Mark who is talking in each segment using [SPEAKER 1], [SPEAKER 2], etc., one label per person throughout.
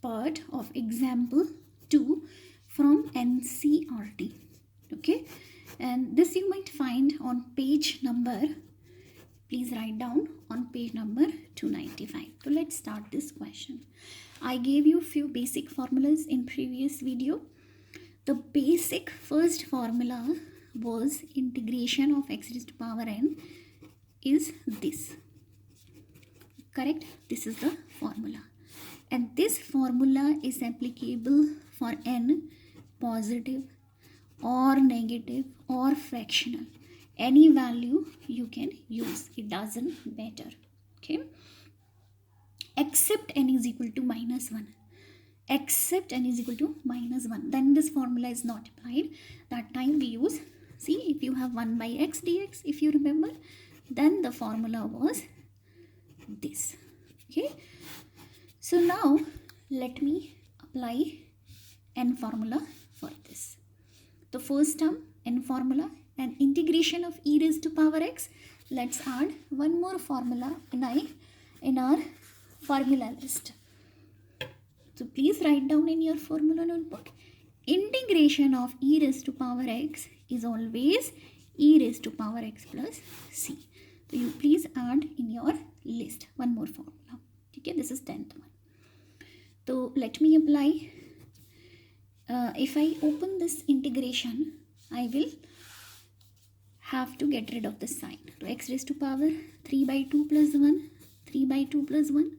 [SPEAKER 1] part of example 2 from NCERT. Okay, and this you might find on page number, please write down on page number 295. So let's start this question. I gave you few basic formulas in previous video. The basic first formula was integration of x raised to power n is this. Correct? This is the formula. And this formula is applicable for n positive or negative or fractional. Any value you can use. It doesn't matter. Okay? Except n is equal to minus 1. Except n is equal to minus 1. Then this formula is not applied. That time we use, see, if you have 1 by x dx, if you remember, then the formula was this. Okay, so now let me apply n formula for this. The first term, n formula, and integration of e raised to power x. Let's add one more formula in our formula list. So please write down in your formula notebook. Integration of e raised to power x is always e raised to power x plus c. So you please add in your list one more formula. Okay, this is 10th one. So let me apply. If I open this integration, I will have to get rid of the sign. So x raised to power 3 by 2 plus 1, 3 by 2 plus 1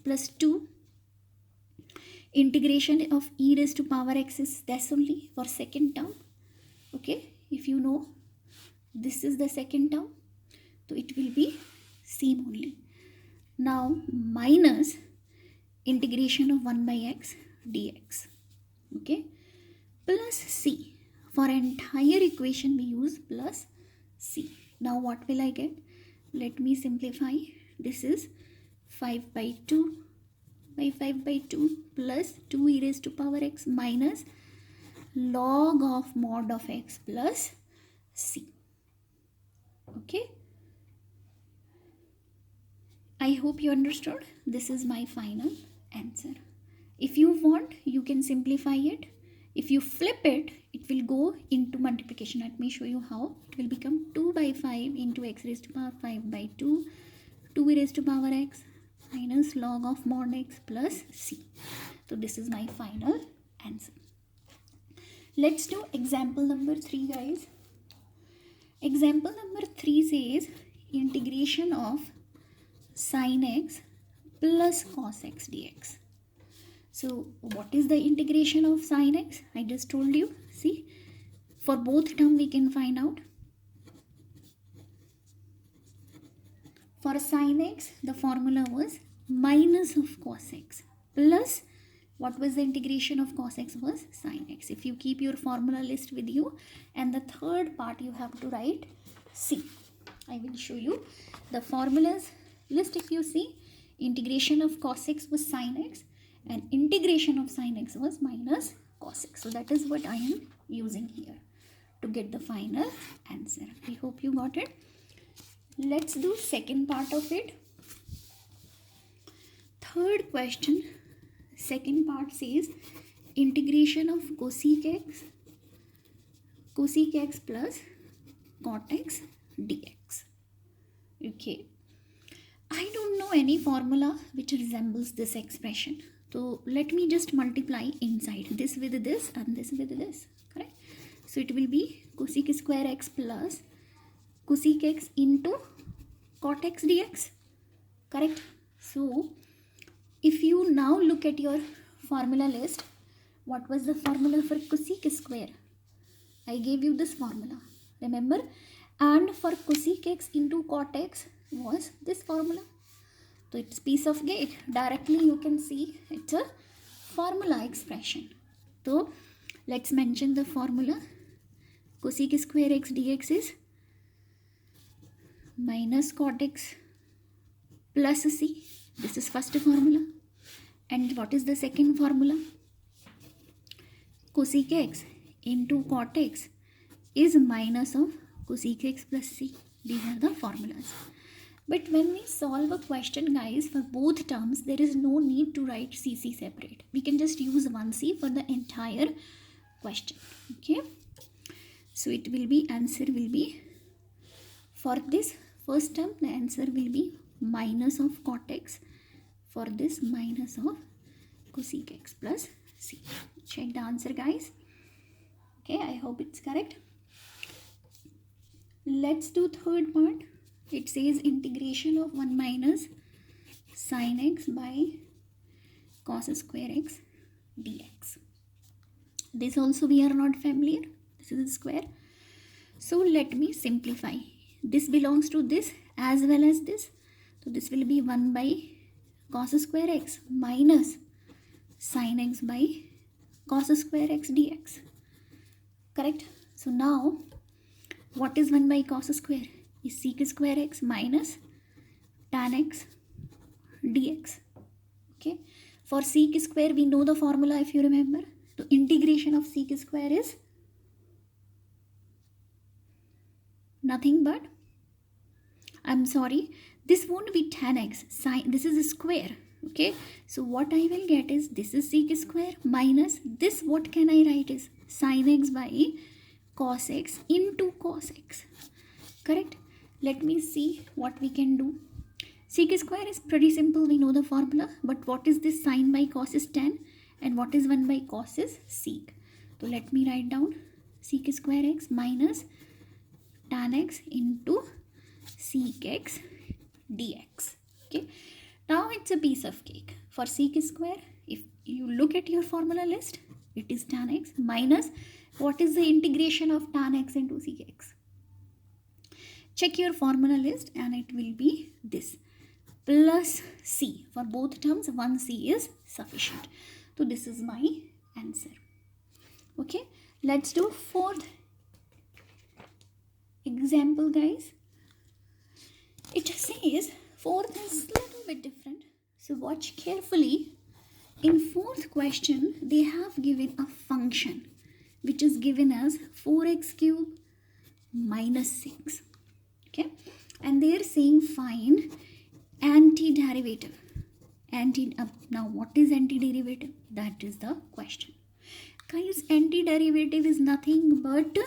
[SPEAKER 1] plus 2. Integration of e raised to power x is this only for second term. Okay, if you know this is the second term, so it will be same only. Now minus integration of 1 by x dx. Okay, plus c. For entire equation we use plus c. Now what will I get? Let me simplify. This is 5 by 2 by 5 by 2 plus 2 e raised to power x minus log of mod of x plus c. Okay, I hope you understood. This is my final answer. If you want, you can simplify it. If you flip it, it will go into multiplication. Let me show you how. It will become 2 by 5 into x raised to power 5 by 2, 2 e raised to power x minus log of mod x plus c. So this is my final answer. Let's do example number 3, guys. Example number 3 says integration of sin x plus cos x dx. So what is the integration of sin x? I just told you. See, for both term we can find out. For sin x, the formula was minus of cos x plus what was the integration of cos x was sin x. If you keep your formula list with you, and the third part you have to write c. I will show you the formulas list. If you see, integration of cos x was sin x and integration of sin x was minus cos x. So that is what I am using here to get the final answer. I hope you got it. Let's do second part of it. Third question, second part says integration of cosec x plus cot x dx. Okay, I don't know any formula which resembles this expression. So let me just multiply inside this with this and this with this. Correct? So it will be cosec square x plus cosec x into cot x dx. Correct? So if you now look at your formula list, what was the formula for cosec square? I gave you this formula, remember? And for cosec x into cot x was this formula. So it's piece of cake. Directly you can see it's a formula expression. So let's mention the formula. Cosec square x dx is minus cot x plus c. This is first formula. And what is the second formula? Cosec x into cot x is minus of cosec x plus c. These are the formulas. But when we solve a question, guys, for both terms, there is no need to write CC separate. We can just use 1C for the entire question. Okay. So it will be, answer will be, for this first term, the answer will be minus of cot x. For this, minus of cosec x plus c. Check the answer, guys. Okay, I hope it's correct. Let's do third part. It says integration of 1 minus sin x by cos square x dx. This also we are not familiar. This is a square. So let me simplify. This belongs to this as well as this. So this will be 1 by cos square x minus sin x by cos square x dx. Correct? So now, what is 1 by cos square? Is sec square x minus tan x dx. Okay. For sec square, we know the formula if you remember. The integration of sec square is nothing but, I'm sorry, this won't be tan x. Sin, this is a square. Okay. So what I will get is, this is sec square minus this, what can I write is sin x by cos x into cos x. Correct? Let me see what we can do. Sec square is pretty simple, we know the formula. But what is this? Sin by cos is tan, and what is 1 by cos is sec. So let me write down sec square x minus tan x into sec x dx. Okay. Now it's a piece of cake. For sec square, if you look at your formula list, it is tan x minus, what is the integration of tan x into sec x? Check your formula list and it will be this, plus c. For both terms, 1c is sufficient. So this is my answer. Okay, let's do fourth example, guys. It says fourth is a little bit different. So watch carefully. In fourth question, they have given a function which is given as 4x cube minus 6. Okay, and they are saying find antiderivative. Now what is antiderivative? That is the question. Guys, antiderivative is nothing but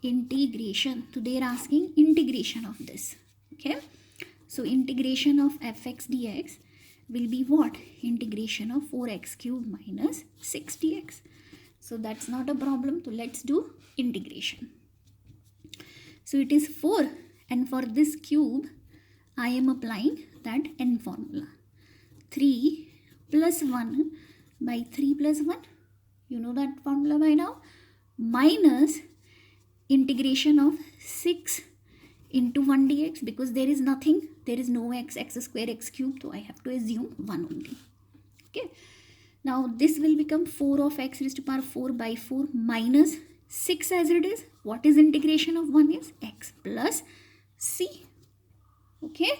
[SPEAKER 1] integration. So they are asking integration of this. Okay, so integration of fx dx will be what? Integration of 4x cube minus 6 dx. So that's not a problem. So let's do integration. So it is 4, and for this cube, I am applying that n formula. 3 plus 1 by 3 plus 1. You know that formula by now. Minus integration of 6 into 1 dx, because there is nothing. There is no x square x cube. So I have to assume 1 only. Okay. Now this will become 4 of x raised to power 4 by 4 minus 6 as it is. What is integration of 1 is x plus c. Okay.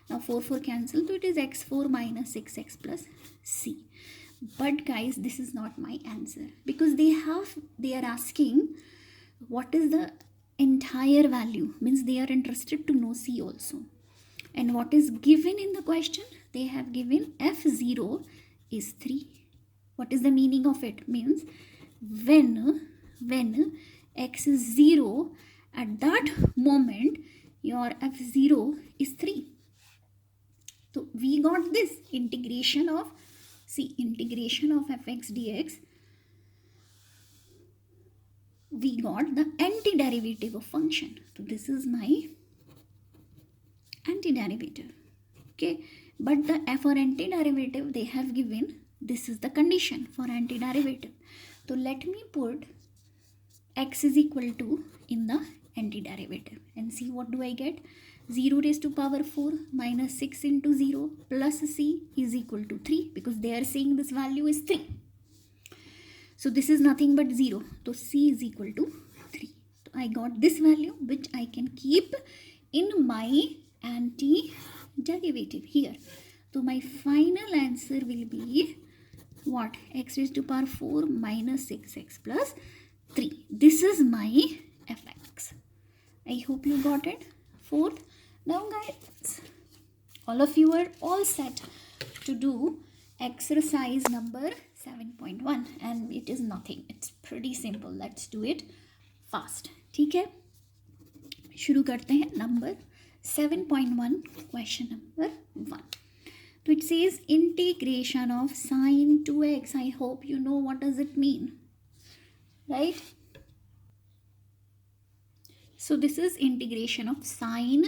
[SPEAKER 1] Now 4 cancel. So it is x4 minus 6x plus c. But guys, this is not my answer, because they are asking what is the entire value. Means they are interested to know c also. And what is given in the question? They have given f0 is 3. What is the meaning of it? Means when x is 0, at that moment your f0 is 3. So we got this integration of, integration of fx dx. We got the antiderivative of function. So this is my antiderivative. Okay, but for antiderivative they have given, this is the condition for antiderivative. So let me put x is equal to in the antiderivative and see what do I get. 0 raised to power 4 minus 6 into 0 plus c is equal to 3, because they are saying this value is 3. So this is nothing but 0. So c is equal to 3. So I got this value, which I can keep in my antiderivative here. So my final answer will be what? X raised to power 4 minus 6x plus 3. This is my fx. I hope you got it. Fourth, Now guys, all of you are all set to do exercise number 7.1 and it is nothing. It's pretty simple. Let's do it fast. ठीक है, शुरू करते हैं. Number 7.1 question number 1. So it says integration of sine 2x. I hope you know what does it mean, right? So this is integration of sine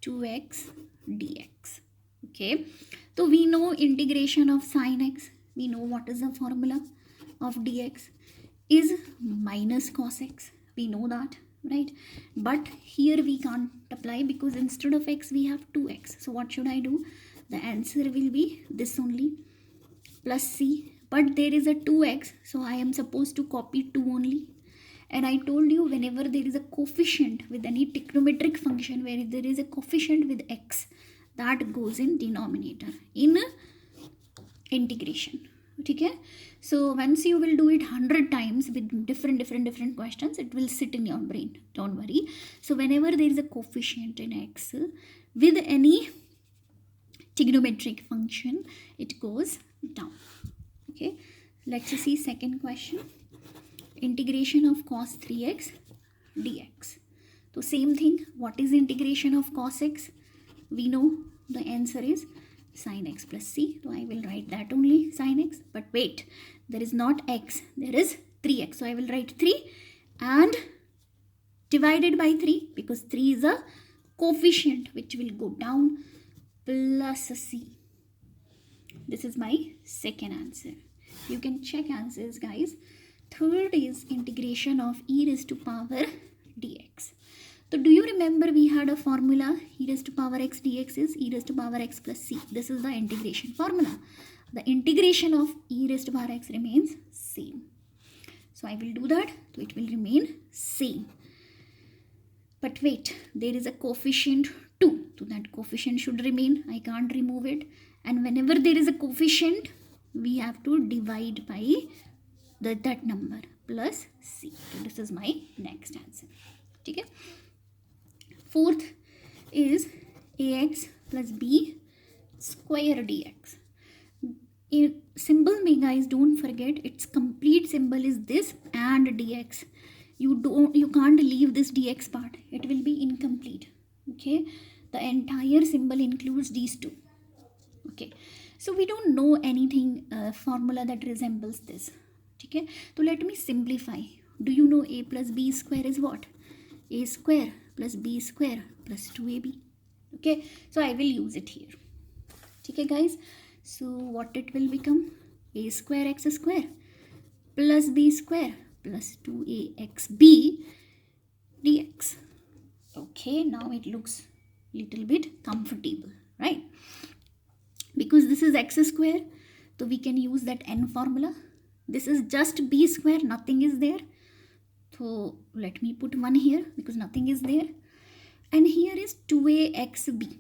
[SPEAKER 1] 2x dx. Okay, so we know integration of sine x. We know what is the formula of dx is minus cos x. We know that, right? But here we can't apply because instead of x we have 2x. So what should I do? The answer will be this only, plus c. But there is a 2x, so I am supposed to copy 2 only. And I told you, whenever there is a coefficient with any trigonometric function, where there is a coefficient with x, that goes in denominator in integration. Okay, so once you will do it 100 times with different questions, it will sit in your brain, don't worry. So whenever there is a coefficient in x with any trigonometric function, it goes down. Okay, let's see second question. Integration of cos 3x dx. So same thing, what is integration of cos x? We know the answer is sin x plus c. So I will write that only, sin x. But wait, there is not x, there is 3x. So I will write 3 and divided by 3 because 3 is a coefficient which will go down, plus c. This is my second answer. You can check answers, guys. Third is integration of e raised to power dx. So do you remember we had a formula, e raised to power x dx is e raised to power x plus c. This is the integration formula. The integration of e raised to power x remains same. So I will do that. So it will remain same. But wait, there is a coefficient 2. So that coefficient should remain. I can't remove it. And whenever there is a coefficient, we have to divide by that number, plus c. So this is my next answer. Okay. Fourth is ax plus b square dx. In symbol में guys, don't forget its complete symbol is this and dx. You can't leave this dx part. It will be incomplete. Okay, the entire symbol includes these two. Okay, so we don't know anything formula that resembles this. Okay, so let me simplify. Do you know a plus b square is what? A square plus b square plus 2ab. Okay, so I will use it here. Okay guys, so what it will become? A square x square plus b square plus 2axb dx. Okay, now it looks little bit comfortable, right? Because this is x square, so we can use that n formula. This is just b square, nothing is there. So let me put 1 here because nothing is there. And here is 2axb.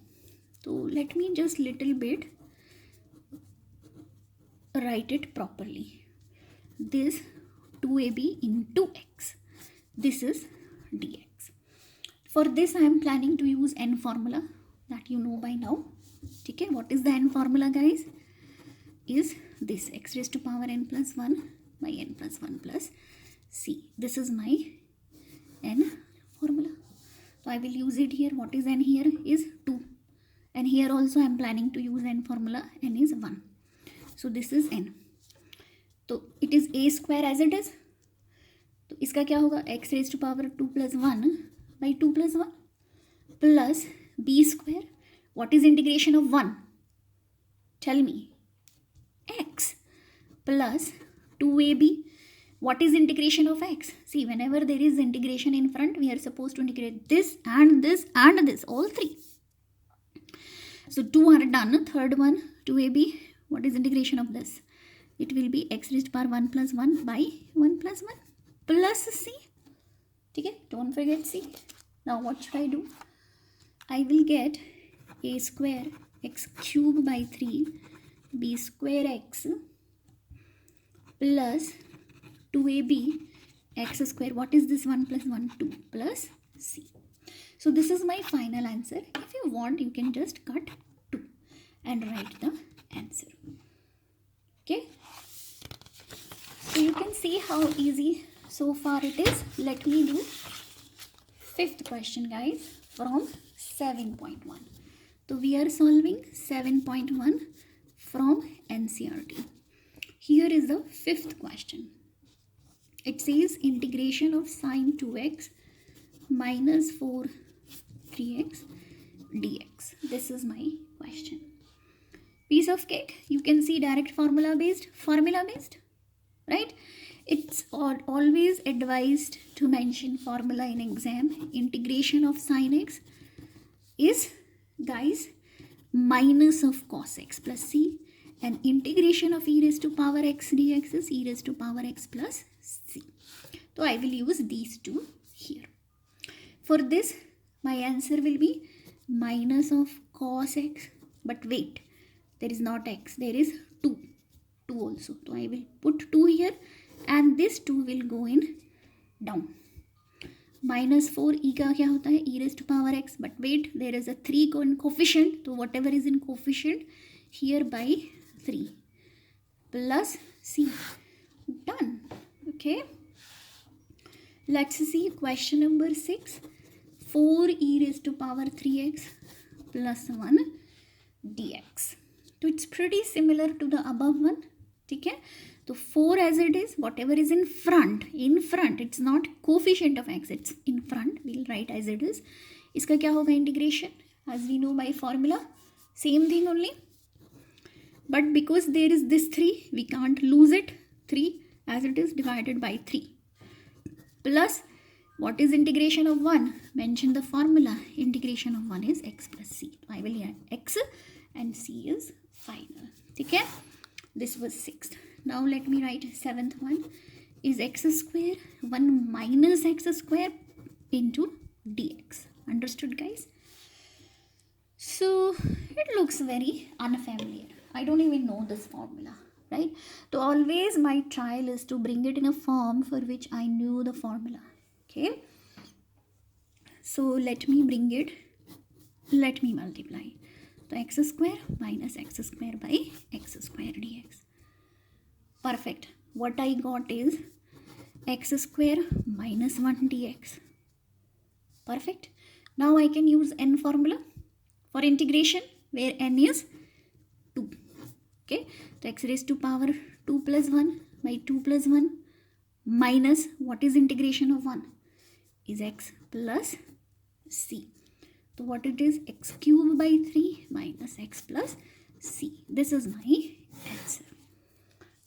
[SPEAKER 1] So let me just little bit write it properly. This 2ab into x. This is dx. For this I am planning to use n formula that you know by now. Okay, what is the n formula guys? Is this x raised to power n plus 1 by n plus 1 plus c. This is my n formula. So I will use it here. What is n here? Is 2. And here also I am planning to use n formula. N is 1. So this is n. So it is a square as it is. तो इसका क्या होगा? x raised to power 2 plus 1 by 2 plus 1 plus b square. What is integration of 1? Tell me. X plus 2ab. What is integration of x? See, whenever there is integration in front, we are supposed to integrate this and this and this, all three. So 2 are done. Third one, 2ab. What is integration of this? It will be x raised to power 1 plus 1 by 1 plus 1 plus c. Okay, don't forget c. Now what should I do? I will get a square x cube by 3 b square x plus 2ab x square. What is this? 1 plus 1, 2 plus c. So this is my final answer. If you want, you can just cut 2 and write the answer. Okay. So you can see how easy so far it is. Let me do 5th question, guys, from 7.1. So we are solving 7.1 from NCERT. Here is the 5th question. It says integration of sine 2x minus 4 3x dx. This is my question. Piece of cake. You can see direct formula based, right? It's always advised to mention formula in exam. Integration of sine x is, guys, minus of cos x plus c, and integration of e raised to power x dx is e raised to power x plus c. So I will use these two here. For this, my answer will be minus of cos x, but wait, there is not x, there is 2 also. So I will put 2 here, and this 2 will go in down. Minus 4 e का क्या होता है, e raised to power x, but wait, there is a 3 coefficient, so whatever is in coefficient here by 3 plus c. Done. Okay. Let's see question number 6. 4 e raised to power 3x plus 1 dx. So it's pretty similar to the above one. Okay. So 4 as it is, whatever is in front, it's not coefficient of x, it's in front, we'll write as it is. Iska kya hoga integration? As we know by formula, same thing only. But because there is this 3, we can't lose it. 3 as it is divided by 3. Plus, what is integration of 1? Mention the formula. Integration of 1 is x plus c. I will add x and c is final. Okay? This was 6th. Now let me write 7th one. Is x square 1 minus x square into dx. Understood, guys? So it looks very unfamiliar. I don't even know this formula, right? So always my trial is to bring it in a form for which I knew the formula. Okay. So let me bring it. Let me multiply. So x square minus x square by x square dx. Perfect. What I got is x square minus 1 dx. Perfect. Now I can use n formula for integration, where n is 2. Okay. So x raised to power 2 plus 1 by 2 plus 1 minus, what is integration of 1? Is x plus c. So what it is? X cube by 3 minus x plus c. This is my answer.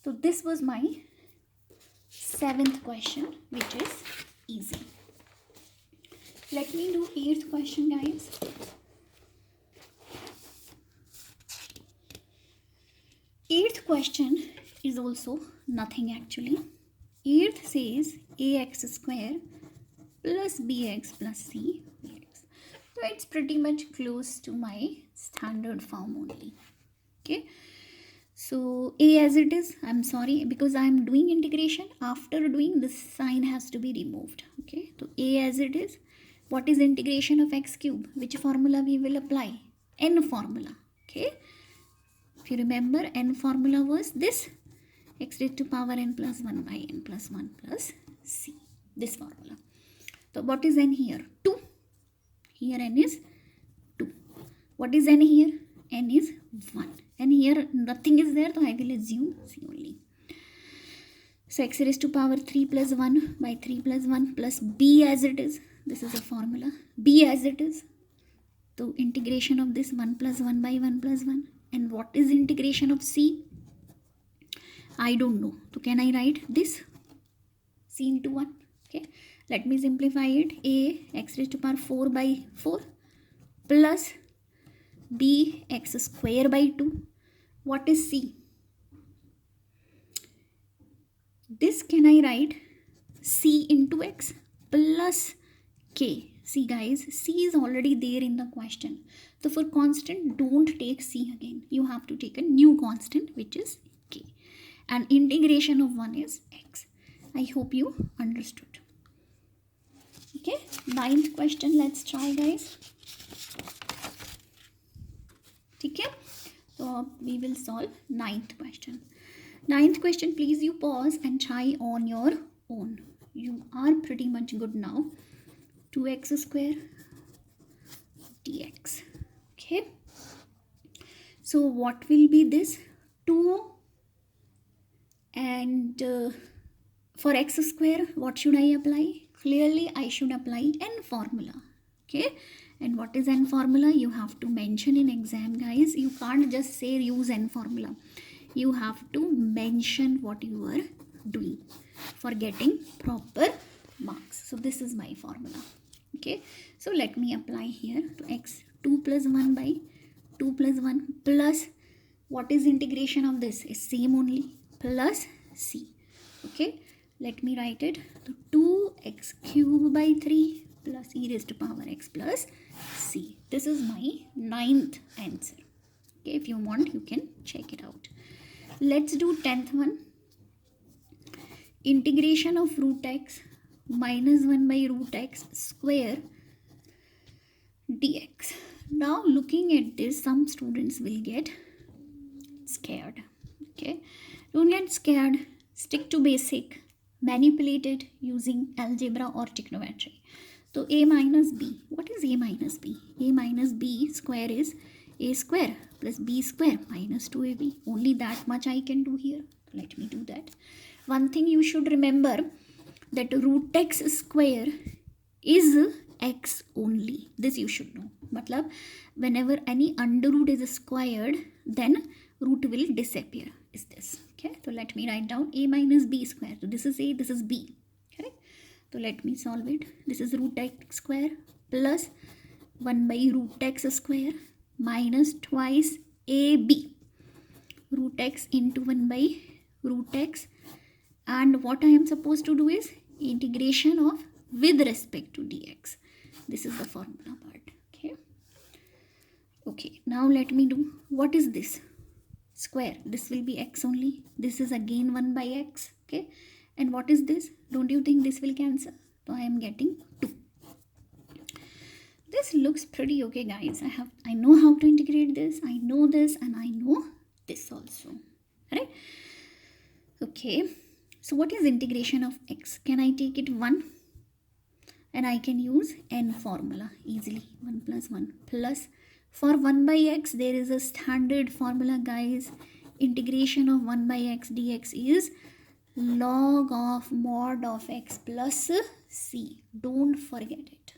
[SPEAKER 1] So this was my 7th question, which is easy. Let me do 8th question, guys. 8th question is also nothing actually. 8th says ax square plus bx plus c dx. So it's pretty much close to my standard form only. Okay. So a as it is, I'm sorry, because I'm doing integration. After doing this, sign has to be removed. Okay. So a as it is. What is integration of x cube? Which formula we will apply? N formula. Okay. If you remember, n formula was this. X raised to power n plus 1 by n plus 1 plus c. This formula. So what is n here? 2. Here n is 2. What is n here? N is 1. And here nothing is there, so I will assume c only. So x raised to power 3 plus 1 by 3 plus 1 plus b as it is. This is a formula. B as it is. So integration of this 1 plus 1 by 1 plus 1. And what is integration of c? I don't know. So can I write this? C into 1. Okay. Let me simplify it. A x raised to power 4 by 4 plus b x square by 2. What is c? This can I write c into x plus k. See guys, c is already there in the question. So for constant, don't take c again. You have to take a new constant, which is k. And integration of 1 is x. I hope you understood. Okay. Ninth question, let's try guys. ठीक है, तो we will solve ninth question. Ninth question, please you pause and try on your own. You are pretty much good now. 2x square dx. Okay, so what will be this? 2 and for x square what should I apply? Clearly I should apply n formula. Okay, and what is n formula? You have to mention in exam guys. You can't just say use n formula. You have to mention what you are doing for getting proper marks. So this is my formula. Okay, so let me apply here to x. 2 plus 1 by 2 plus 1 plus what is integration of this is same only, plus c. Okay, let me write it. So 2x cube by 3 plus e raised to power x plus c. This is my ninth answer. Okay, if you want you can check it out. Let's do 10th one. Integration of root x minus 1 by root x square dx. Now looking at this, some students will get scared. Okay, don't get scared. Stick to basic. Manipulate it using algebra or trigonometry. So a minus b. What is a minus b? A minus b square is a square plus b square minus 2ab. Only that much I can do here. Let me do that. One thing you should remember, that root x square is x only. This you should know. Matlab, whenever any under root is squared, then root will disappear. Is this. Okay, so let me write down a minus b square. So this is a, this is b. Correct? So let me solve it. This is root x square plus 1 by root x square minus twice ab. Root x into 1 by root x. And what I am supposed to do is integration of with respect to dx. This is the formula part. Okay. Okay, now let me do, what is this? Square. This will be x only. This is again 1 by x. Okay, and what is this? Don't you think this will cancel? So I am getting 2. This looks pretty okay guys. I know how to integrate this. I know this and I know this also. Right? Okay, so what is integration of x? Can I take it 1? And I can use n formula easily. 1 plus 1 plus, for 1 by x there is a standard formula guys. Integration of 1 by x dx is log of mod of x plus c. Don't forget it.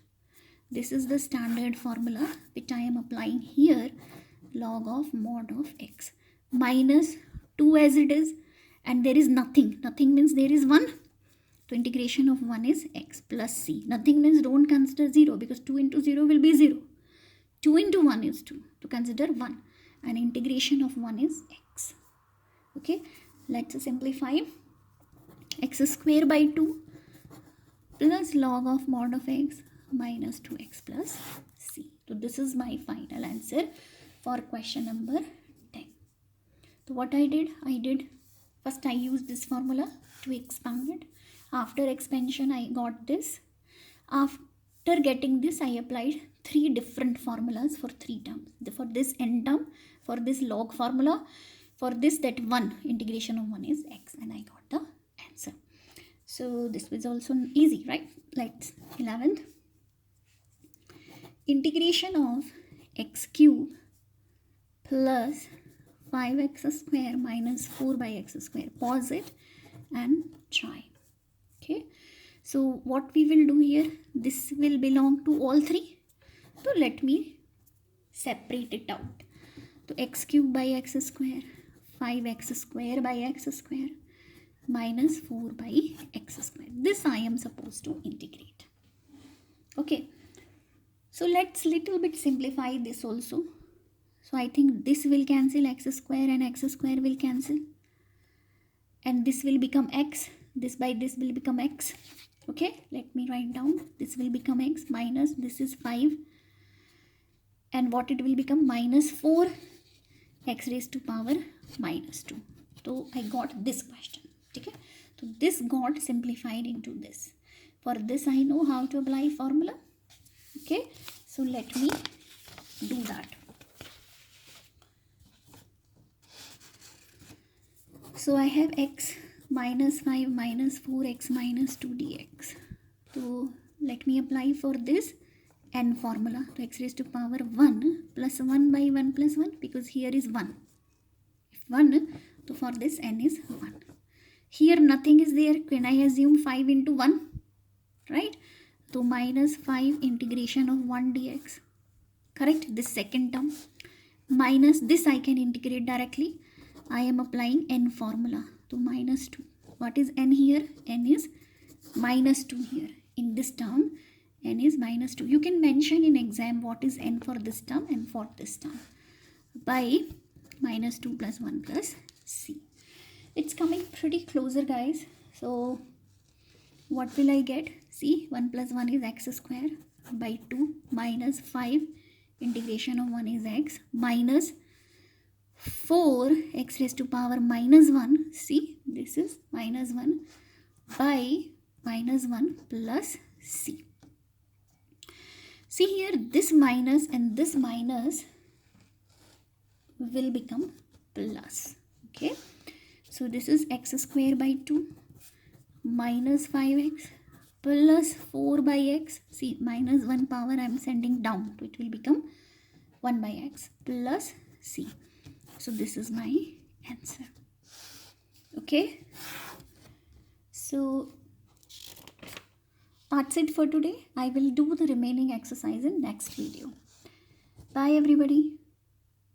[SPEAKER 1] This is the standard formula which I am applying here. Log of mod of x minus 2 as it is, and there is nothing. Nothing means there is 1. So integration of 1 is x plus c. Nothing means don't consider 0, because 2 into 0 will be 0. 2 into 1 is 2. To consider 1. And integration of 1 is x. Okay. Let's simplify. X square by 2 plus log of mod of x minus 2x plus c. So this is my final answer for question number 10. So what I did, first I used this formula to expand it. After expansion I got this. After getting this I applied 3 different formulas for 3 terms. For this n term, for this log formula, for this that 1, integration of 1 is x, and I got the answer. So this was also easy, right? Let's 11th. Integration of x cube plus 5x square minus 4 by x square. Pause it and try. Okay, so what we will do here, this will belong to all 3. So let me separate it out. So x cube by x square, 5x square by x square minus 4 by x square. This I am supposed to integrate. Okay, so let's little bit simplify this also. So I think this will cancel, x square and x square will cancel, and this will become x. This by this will become x. Okay, let me write down. This will become x minus this is 5, and what it will become, minus 4 x raised to power minus 2. So I got this question. Okay, so this got simplified into this. For this I know how to apply formula. Okay, so let me do that. So I have x minus 5 minus 4x minus 2 dx. So let me apply for this n formula. So x raised to power 1 plus 1 by 1 plus 1, because here is 1. If 1, so for this n is 1. Here nothing is there. Can I assume 5 into 1? Right? So minus 5 integration of 1 dx. Correct? This second term. Minus this I can integrate directly. I am applying n formula. So minus 2. What is n here? N is minus 2 here. In this term, n is minus 2. You can mention in exam what is n for this term and for this term. By minus 2 plus 1 plus c. It's coming pretty closer, guys. So what will I get? See, 1 plus 1 is x square by 2 minus 5 integration of 1 is x minus 4 x raised to power minus 1. See, this is minus 1 by minus 1 plus c. See here, this minus and this minus will become plus. Okay, so this is x square by 2 minus 5x plus 4 by x. See, minus 1 power I am sending down, so it will become 1 by x plus c. So this is my answer. Okay, so that's it for today. I will do the remaining exercise in next video. Bye everybody.